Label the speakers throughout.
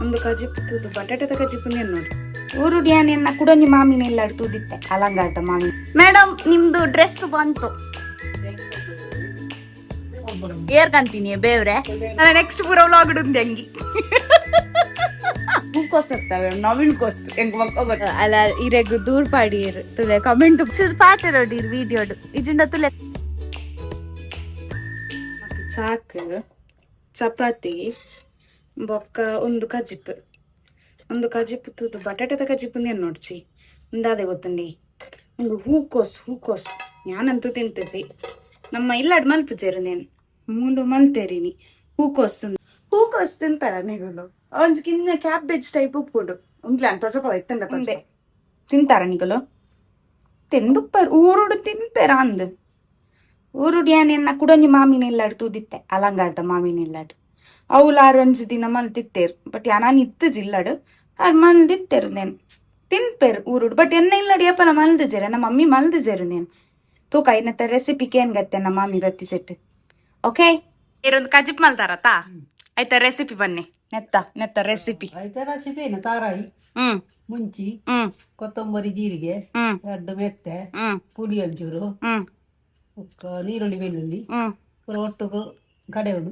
Speaker 1: ಒಂದು ಕಜಿಪ್ಪುದು ಬಟಾಟೆದ ಕಜಿಪ್ಪು ನೋಡಿ ಊರು ಡ್ಯಾನೆನ್ನ ಕುಡೊಂಜಿ ಮಾಮಿನ ಎಲ್ಲ ತೂದಿತ್ತೆ ಅಲಂಗಾರದ ಮಾಮಿ. ಮೇಡಮ್ ನಿಮ್ದು ಡ್ರೆಸ್ ಬಂತು. ಏರ್ಕಂತೀನಿ ಬೇವ್ರೆ ನಾನು ನೆಕ್ಸ್ಟ್ ಪೂರ ವ್ಲಾಗ್ ಇಡುಂದೆ ಹಂಗಿ ಹೂಕೋಸ್ತವೆ ನವಿಲ್ ಕೋಸ್ತು ಹೆಂಗ್ ಮಕ್ಕ ಅಲ್ಲ ಇರೆಗ್ ದೂರ್ ಪಾಡಿಯರ್ ತುಲೆ ಕಮೆಂಟ್ ಚೂರು ಪಾತಿರೋಡಿರ್ ವಿಡಿಯೋಡು ಇಜಿಂಡ ತುಲೆ ಚಾಕ್ ಚಪಾತಿ ಬೊಕ್ಕ ಒಂದು ಕಜಿಪ್ಪು ತೂದು ಬಟಾಟೆದ ಕಜಿಪ್ಪು ನೇನು ನೋಡ್ಚಿ ಒಂದಾದೆ ಗೊತ್ತುಂಡಿ ಒಂದು ಹೂಕೋಸ್ ഞാനಂತೂ ತಿಂತಜಿ ನಮ್ಮ ಇಲ್ಲಾಡ್ ಮಲ್ಪುಜೇರು ನೇನು ಮೂಂಡು ಮಲ್ತೇರಿನಿ ಹೂಕೋಸ್ ತಿಂತಾರ ನಿಗಳು ಒಂದ್ ಕಿನ್ನ ಕ್ಯಾಬೇಜ್ ಟೈಪ್ ಉಪ್ಪುಡು ಉಂಗ್ಲ ಅಂತ ಸ್ವಲ್ಪ ಎತ್ತಂಡ ತಿಂತಾರ ನಿಗಳು ತಿಂದುಪ್ಪರ್ ಊರುಡು ತಿಂಪೇರ ಅಂದ್ ಊರುಡು ಏನೆನ್ನ ಕುಡೊಂಜಿ ಮಾಮಿನ ಇಲ್ಲಾಡ್ ತೂದಿತ್ತೆ ಅಲಂಗಾರದ ಮಾಮಿನ ಇಲ್ಲಾಡ್ ಅವಲಾರು ಒಂಜಿ ದಿನ ಮಲ್ತಿತ್ತೇರು ಬಟ್ ನಾನು ಇತ್ತಜಿ ಇಲ್ಲಾಡು ಅದು ಮಲ್ದಿತ್ತೇರು ನೇನು ತಿನ್ಪೇರು ಊರುಡು ಬಟ್ ಎನ್ನ ಇಲ್ಲಾಡು ಏಪನ ಮಲ್ದಿಜೇರು ನಮ್ಮ ಮಮ್ಮಿ ಮಲ್ದಿಜೇರು ನೇನು ತೂಕ ಇನ್ನತ್ತ ರೆಸಿಪಿಗೆ ಏನ್ ಗತ್ತೆ ನಮ್ಮ ಮಾಮಿ ಬತ್ತಿ ಸೆಟ್ ಓಕೆ ಇರೊಂದು ಕಜಿಪ್ ಮಲ್ತಾರತಾ ಆಯ್ತಾ ರೆಸಿಪಿ ಬನ್ನಿ ನೆತ್ತ ರೆಸಿಪಿ
Speaker 2: ರೆಸಿಪಿ ಏನು ತಾರಾಯಿ ಮುಂಚಿ ಕೊತ್ತಂಬರಿ ಜೀರಿಗೆ ಎರಡು ಮೆತ್ತೆ ಪುಡಿ ಒಂಚೂರು ನೀರುಳ್ಳಿ ಬೆಳ್ಳುಳ್ಳಿ ಒಟ್ಟು ಕಡೆಯೋದು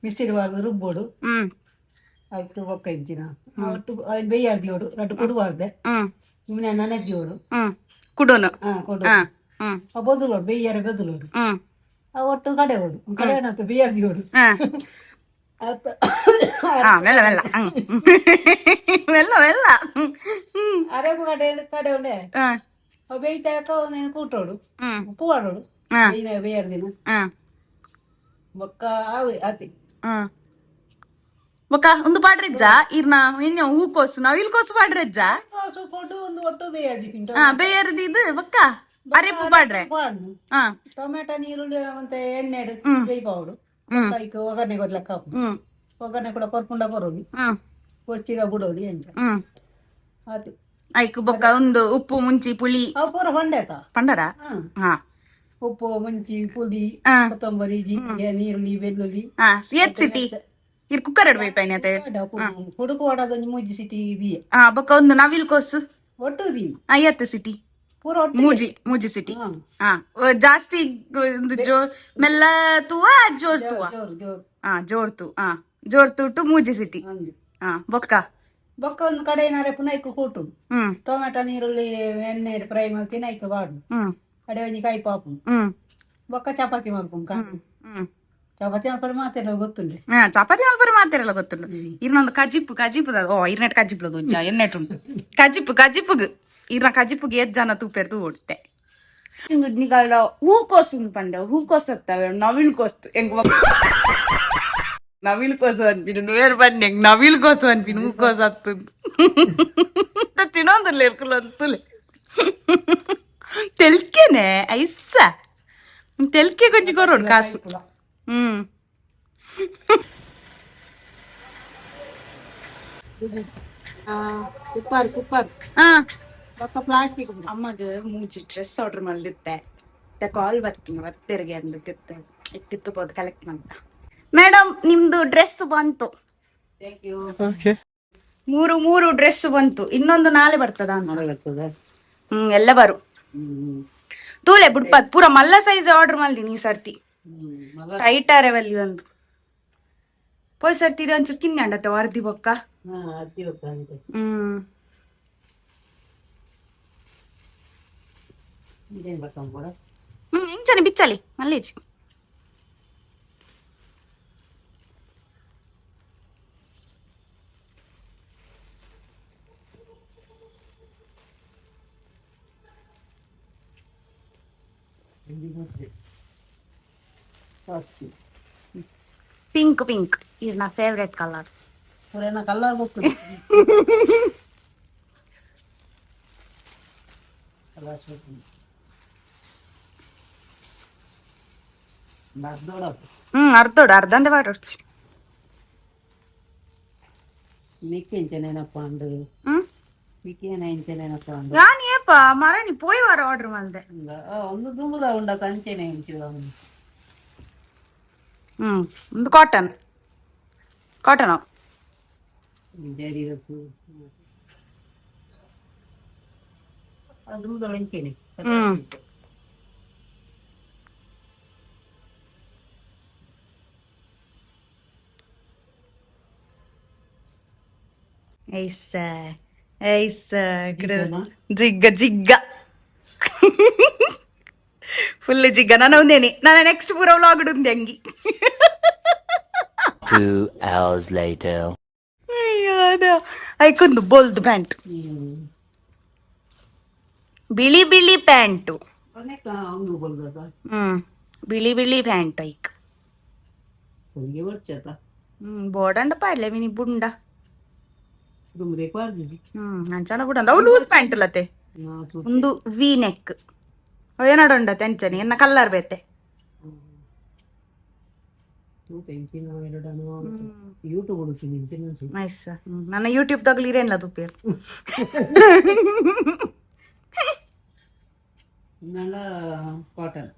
Speaker 2: ಮಿಕ್ಸಿಡ್ಬಾರ್ದು ರುಬ್ಬೋಡು ಆಯ್ತು ಒಕ್ಕ ಇಂಚಿನ ಒಟ್ಟು ಬೇಯಾರ್ದಿಯೋಡು ರಟ್ಟು ಕೊಡುವಾರ್ದೆ ನಿಮ್ಮನೆ ನೆನೆದ್ದಿಯೋಡು
Speaker 1: ಕುಡೋನು
Speaker 2: ಕೊಡು ಬದುಲೋಡು ಬೇಯಾರೆ ಬದುಲೋಡು ಒಟ್ಟು ಕಡೆಯೋಡು ಕಡೆಯೋಣತ್ತು ಬೇಯಾರ್ದಿಯೋಡು ಅರೆಬು ಕಡೆ ಉಂಡೆ ಬೇಯ್ತಾಕ ನೀನು ಕೂಟೋಡು ಉಪ್ಪು ಮಾಡೋಡು ಬೇಯಾರ ದಿನ ಬೊಕ್ಕ ಆತಿ
Speaker 1: ಬೊಕ್ಕ ಒಂದು ಪಾಡ್ರೆಜ್ಜ ಇರ್ನ ಇನ್ನ ಹೂಕೋಸು ನವಿಲ್ ಕೋಸು ಪಾಡ್ರೆಜ್ಜ
Speaker 2: ಕೋಸು ಕೊಟ್ಟು ಒಂದು ಒಟ್ಟು ಬೇಯಾರ್ದಿ
Speaker 1: ಬೇಯಾರದಿ ಇದು ಬೊಕ್ಕ ಅರೆಪು ಪಾಡ್ರೆ
Speaker 2: ಟೊಮೆಟೊ ನೀರುಳ್ಳಿ ಮತ್ತೆ ಎಣ್ಣೆ ಬೇಯ್ಪಾವಡು ಒಗ್ಗರಣೆ ಕೊಡ್ಲಕ್ಕ ಒಗ್ಗರಣೆ ಕೂಡ ಕೊರ್ಪುಂಡ ಕೊರೋಲಿ ಕೊರ್ಚಿರ ಬಿಡೋಲಿ ಎಂಚ ಆತು
Speaker 1: ಐಕ್ ಬೊಕ್ಕ ಒಂದು ಉಪ್ಪು ಮುಂಚಿ ಪುಳಿ
Speaker 2: ಪೂರ ಪಂಡೇತ
Speaker 1: ಪಂಡರ
Speaker 2: ಉಪ್ಪು ಮುಂಚಿ ಪುಳಿ ಕೊತ್ತಂಬರಿ ಜೀರಿಗೆ ನೀರುಳ್ಳಿ ಬೆಳ್ಳುಳ್ಳಿ
Speaker 1: ಏತ್ ಸಿಟಿ ಇರ್ ಕುಕ್ಕರ್ ಇಡ್ಬೇಕೈನೆ
Speaker 2: ಹುಡುಕು ಒಡದೊಂದು ಮುಜ್ಜಿ ಸಿಟಿ ಇದೆಯೇ
Speaker 1: ಬೊಕ್ಕ ಒಂದು ನವಿಲ್ ಕೋಸು
Speaker 2: ಒಟ್ಟು
Speaker 1: ಎತ್ತು ಸಿಟಿ ಮೂಜಿ ಸಿಟಿ ಜಾಸ್ತಿ ಮೆಲ್ಲ ತೂವ ಜೋರ್ ತೂವ ಜೋರ್ ತೂಟು ಮೂಜಿ ಸಿಟಿ ಬೊಕ್ಕ
Speaker 2: ಒಂದು ಕಡೆ ಏನಾರೆ ಪುನಃ ಕೂಟು ಟೊಮೆಟೊ ನೀರುಳ್ಳಿ ಎಣ್ಣೆ ಫ್ರೈ ಮಾಡ್ತೀನಿ ಐಕ ಬಾಡು ಕಡೆ ಒಂಜಿ ಕಾಯಿ ಪಾಪು ಬೊಕ್ಕ ಚಪಾತಿ ಮಾಡ್ಕೊಂಡು ಚಪಾತಿ ಮಾಡ್ಕೊಂಡು ಮಾತೆಲ್ಲ ಗೊತ್ತುಂಡೆ
Speaker 1: ಚಪಾತಿ ಮಲ್ಪರೆ ಮಾತಿರಲ್ಲ ಗೊತ್ತುಂಡು ಇರ್ನೊಂದು ಕಜಿಪ್ಪು ಇರ್ನೆಟ್ ಕಜಿಪ್ಪುದು ಎನ್ನೆಟ್ ಉಂಟು ಕಜಿಪ್ಪುಗ್ ಇರ್ನ ಕಜಿಪ್ಪುಗೆ ಎದ್ ಜನ ತೂಪೇರ್ದು ಓಡ್ತೆ ನಿಗಳ ಹೂಕೋಸು ಪಂಡ ಹೂಕೋಸು ಹತ್ತವೆ ನವಿಲ್ ಕೋಸು ಹೆಂಗ್ ನವಿಲ್ ಕೋಸು ಅನ್ಪಿನ ನೇರ್ ಬನ್ನಿ ಹೆಂಗ್ ನವಿಲ್ ಕೋಸು ಅನ್ಪಿನ ಹೂಕೋಸು ಹತ್ತು ತಿನ್ನೋದಿಲ್ಲ ಇರ್ಕಲ್ಲ ಅಂತಲೇ ತೆಲ್ಕೆನೆ ಐಸ ತೆಲ್ಕೆ ಕೊಂಚ ಕೊರೋಡು ಕಾಸು
Speaker 2: ಕುಕ್ಕರ್ ಪ್ಲಾಸ್ಟಿಕ್
Speaker 1: ಅಮ್ಮಗೆ ಮೂಜಿ ಡ್ರೆಸ್ ಆರ್ಡರ್ ಮಾಡಿದ್ದೆ ಕಾಲ್ ಬರ್ತೀನಿ ಒತ್ತೆರಿಗೆ ಅಂದಕ್ಕೆ ಎತ್ತಿತ್ತು ಹೋದ್ ಕಲೆಕ್ಟ್ ಅಂತ. ಮೇಡಮ್ ನಿಮ್ದು ಡ್ರೆಸ್ ಬಂತು. ಮೂರು ಡ್ರೆಸ್ ಬಂತು. ಇನ್ನೊಂದು ನಾಳೆ ಬರ್ತದ ಎಲ್ಲ ಬರು ತೂಲೆ ಬಿಡ್ಪದ್ ಪೂರ ಮಲ್ಲ ಸೈಜ್ ಆರ್ಡರ್ ಮಾಡಿದೀನಿ ಈ ಸರ್ತಿ. ಟೈಟ್ ಆರೆವಲ್ಲಿ ಒಂದು ಪೋಯ್ ಸರ್ತಿ ಒಂಚೂರು ಕಿನ್ನೆ ಅಂಡತ್ತೆ ವರ್ದಿ ಬೊಕ್ಕ ಹೆಂಚನೆ ಬಿಚ್ಚಲಿ ಮಲ್ಲೇಜಿ pink is my favorite color.
Speaker 2: Purena color book.
Speaker 1: ಅರ್ಧಂದೆ ಬಾಟೋಡ್ಸಿ
Speaker 2: ಮಿಕ್ಕಿಂಚನೇನಪ್ಪ ಅಂದು ಮಿಕ್ಕಿನೇನಪ್ಪ ಅಂದು
Speaker 1: ನಾನು ಏಪ ಮರಣಿ ಪೋಯ್ ವಾರ ಆರ್ಡರ್ ಮಾಡಿದೆ
Speaker 2: ಒಂದು ದುಂಬುದ ಉಂಡ ಕಂಚೆನೆ ಇಂಚಿದ
Speaker 1: ಒಂದು ಕಾಟನ್
Speaker 2: ಜರೀರಪ್ಪು ಅದು ಮೊದಲು ಅಂಚೆನೆ
Speaker 1: ಐಸ ಐಸ ಜಿಗ್ಗ ಜಿಗ್ಗ ಫುಲ್ ಜಿಗ್ಗ ನಾನು ಒಂದೇನಿ ನಾನು ನೆಕ್ಸ್ಟ್ ಪೂರ ವ್ಲಾಗ್ ఉంది ಅಂಗಿ
Speaker 3: 2 hours later.
Speaker 1: ಅಯ್ಯೋ ಅದ ಐಕೊಂದು ಬೋಲ್ದು ಪ್ಯಾಂಟ್ ಬಿಳಿ ಬಿಳಿ ಪ್ಯಾಂಟು
Speaker 2: ಅನೇಕ ಅಂಗು ಬಲ್ದದ
Speaker 1: ಬಿಳಿ ಬಿಳಿ ಪ್ಯಾಂಟ್ ಐಕ್
Speaker 2: ಹೊಲಿಗೆ ಬರ್ಚತ
Speaker 1: ಬೋಡಂಡ ಪಾಡ್ಲೆ ಮಿನಿ ಬುಂಡ
Speaker 2: ಗುಮ್ರೆ ಪಾರ್ದಿಜಿ
Speaker 1: ಅಂಚನ ಬುಡಂದ ಅವು ಲೂಸ್ ಪ್ಯಾಂಟ್ ಲತೆ ಒಂದು ವಿ ನೆಕ್ ಏನಾಡೊಂಡ ತೆಂಚನಿ ಎನ್ನ ಕಲ್ಲರ್ ಬೇತೆ
Speaker 2: ಯೂಟ್ಯೂಬ್ ಹುಡುಕಿ
Speaker 1: ನೈಸ್ ನನ್ನ ಯೂಟ್ಯೂಬ್ ದಾಗ್ಲಿ ಇರೇನ್ಲ ತುಪ್ಪೇರು
Speaker 2: ನಲ್ಲ ಕಾಟನ್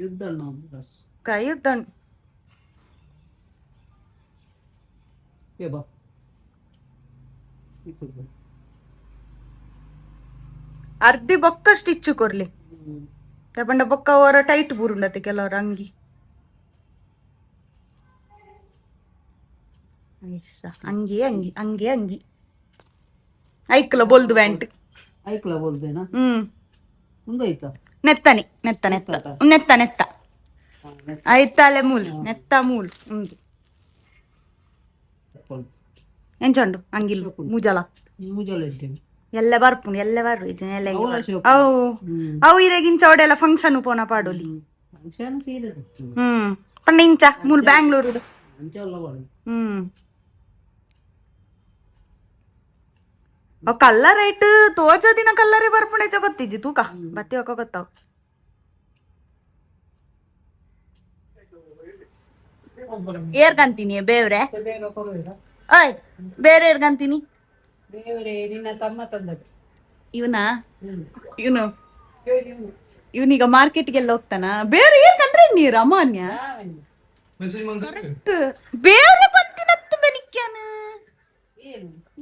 Speaker 2: ಯುದ್ಧ ಬಸ್
Speaker 1: ಕೈ ಉತ್ತಣ್ಣ
Speaker 2: ಬಾ
Speaker 1: ಅರ್ಧಿ ಬೊಕ್ಕ ಸ್ಟಿಚ್ ಕೊರ್ಲಿ ತಪಂಡ ಬೊಕ್ಕ ಅವರ ಟೈಟ್ ಬೂರುಂಡತೆ ಕೆಲವರ ಅಂಗಿ ಅಂಗಿ ಅಂಗಿ ಅಂಗಿ ಅಂಗಿ ಐಕ್ಲ ಬೋಲ್ದು ಪ್ಯಾಂಟ್
Speaker 2: ಐಕ್ಲ ಬೋಲ್ದೇನಾ ಮುಂದೆ ಐತಾ
Speaker 1: ನೆತ್ತನಿ ನೆತ್ತ ನೆತ್ತ ನೆತ್ತ ನೆತ್ತ ಐತಾಲೆ ಮೂಲ್ ನೆತ್ತ ಮೂಲ್ ಉಂದು ಎಂಚಂಡು ಅಂಗಿಲ್ ಮುಜಲ
Speaker 2: ಮುಜಲ ಇದ್ದೇನೆ
Speaker 1: ಎಲ್ಲ ಬರ್ಪುಂಡು ಎಲ್ಲ ಬರ್ರು ಎಲ್ಲ ಅವು ಅವು ಇರಗಿಂಚ ಅವಡೆಲ್ಲ ಫಂಕ್ಷನ್ ಪೋನ ಪಾಡೋಲಿ
Speaker 2: ಫಂಕ್ಷನ್ ಸೀರೆ
Speaker 1: ಪಂಡ ಇಂಚ ಮೂಲ್ ಬ್ಯಾಂಗ್ಳೂರು
Speaker 2: ಅಂಚಲ್ಲ ಬಾಳು
Speaker 1: ಅವ್ ಕಲ್ಲರ್ ಐಟ್ ತೋಚ ದಿನ ಕಲ್ಲರೇ ಬರ್ಪುಂಡೆ ಗೊತ್ತಿಜ್ಜಿ ತೂಕ ಬತ್ತಿ ಹೊಕ್ಕ ಗೊತ್ತಾವ್ ಏರ್ಕಂತೀನಿ ಬೇವ್ರೆ ಓಯ್ ಬೇರೆ ಏರ್ಕಂತೀನಿ
Speaker 2: ಬೇವರೇ ನಿನ್ನ ತಮ್ಮ ತಂದದ್ದು
Speaker 1: ಇವನಾ ಇವನು ಇವನೀಗ ಮಾರ್ಕೆಟ್ಗೆಲ್ಲ ಹೋಗ್ತಾನ ಬೇರೆ ಏರ್ಕಂಡ್ರೆ ನೀರು ಅಮಾನ್ಯ ಕರೆಕ್ಟ್ ಬೇರೆ ಬಂತಿನತ್ತು ಬೆನಿಕ್ಯಾನ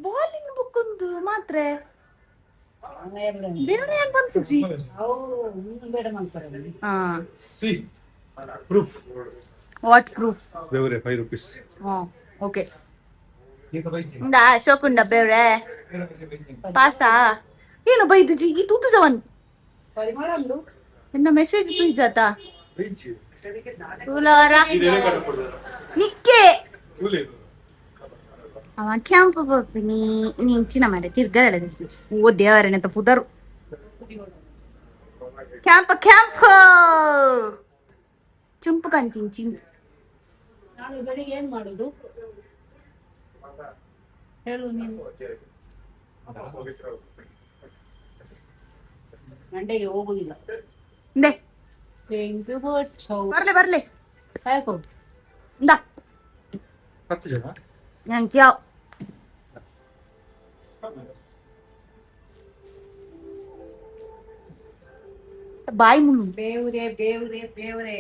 Speaker 1: ಬಾಲಿಂಗ್ ಬುಕ್ ಒಂದು ಮಾತ್ರ ಬೇರೆ ಏನ್ ಬಂತು ಜಿ
Speaker 2: ಬೇಡ ಮಾಡ್ತಾರೆ
Speaker 4: Proof.
Speaker 1: What proof
Speaker 4: Bevere 5 rupees.
Speaker 1: Okay ಇಂದ ಶೋಕುಂಡ ಬೇವ್ರೆ ಪಾಸಾ ಏನು ಬೈದು ಜಿ ಈ ತೂತು ಜವನ್
Speaker 2: ಪರಿಮಳ ಅಂದ್ರು
Speaker 1: ಎನ್ನ ಮೆಸೇಜ್ ತುಯ್ಜಾತ ತುಲಾರ ನಿಕ್ಕೆ ಅವ ಕ್ಯಾಂಪ್ ಬರ್ತೀನಿ ನೀನ್ ಚಿನ್ನ ಮಾಡೆ ತಿರ್ಗಲ್ಲ ಓ ದೇವರನೆಂತ ಪುದರು ಕ್ಯಾಂಪ್ ಕ್ಯಾಂಪ್ ಚುಂಪು ಕಂತೀನಿ ಚಿಂಪು
Speaker 2: ನಾಳೆ ಬೆಳಿಗ್ಗೆ ಏನ್ ಮಾಡುದು ಹೇಳು ನೀನು ಮಂಡೆಗೆ ಹೋಗುದಿಲ್ಲ
Speaker 1: ಇಂದೆ ಬರ್ಲೆ ಬರ್ಲೆ
Speaker 2: ಕಾಯ್ಕೋ
Speaker 1: ಇಂದ
Speaker 4: 10 ಜನ
Speaker 1: ನಂಗೆ ಯಾವ ಬಾಯಿ ಮುಳ್ಳು
Speaker 2: ಬೇವ್ರೆ ಬೇವ್ರೆ ಬೇವ್ರೆ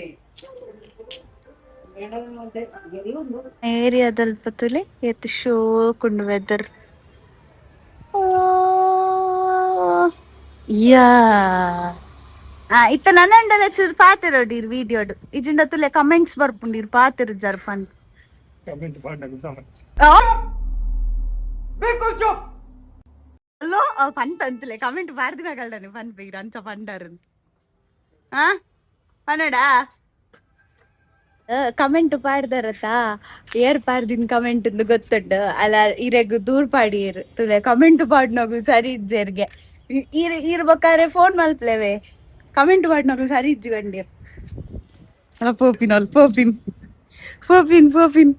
Speaker 1: ഏരിയതൽപ്പത്തില് ഏത് ഷോ കൊണ്ട് വെദർ ಯಾ ಇತ್ತ ನನ್ನಂಡಲ ಚೂರು ಪಾತಿರೋಡಿರ್ ವಿಡಿಯೋಡು ಇಜಿಂಡತುಲೆ ಕಮೆಂಟ್ಸ್ ಬರ್ಪುಂಡಿರ್ ಪಾತಿರು ಜರ್ಪಂತ್
Speaker 4: ಕಮೆಂಟ್ ಮಾಡಕ್ಕೆ ಸಮಸ್ಯೆ
Speaker 1: ಅಲ್ಲೋ ಪಂಟ್ ಅಂತಲೇ ಕಮೆಂಟ್ ಮಾಡ್ದಿನ ಕಳ್ದಾನೆ ಪನ್ ಬೇಗ ಅಂಚ ಪಂಡಾರು ಹಾ ಪನ್ನಡ ಕಮೆಂಟ್ ಪಾಡ್ದಾರತ್ತ ಏರ್ ಪಾಡ್ದಿನ ಕಮೆಂಟ್ ಗೊತ್ತುಂಡು ಅಲ್ಲ ಇರೆಗ್ ದೂರ್ ಪಾಡಿಯರ್ ತುಲೆ ಕಮೆಂಟ್ ಪಾಡ್ನೋಗು ಸರಿ ಇಜ್ಜೇರ್ಗೆ ಇರ್ಬೇಕಾದ್ರೆ ಫೋನ್ ಮಲ್ಪ್ಲೇವೆ ಕಮೆಂಟ್ ಪಾಡ್ನೋಗು ಸರಿ ಇಜ್ಜಿ ಗಂಡಿಯರ್ ಅಲ್ಲ ಪೋಪಿನ್ ಅಲ್ ಪೋಪಿನ್ ಪೋಪಿನ್ ಪೋಪಿನ್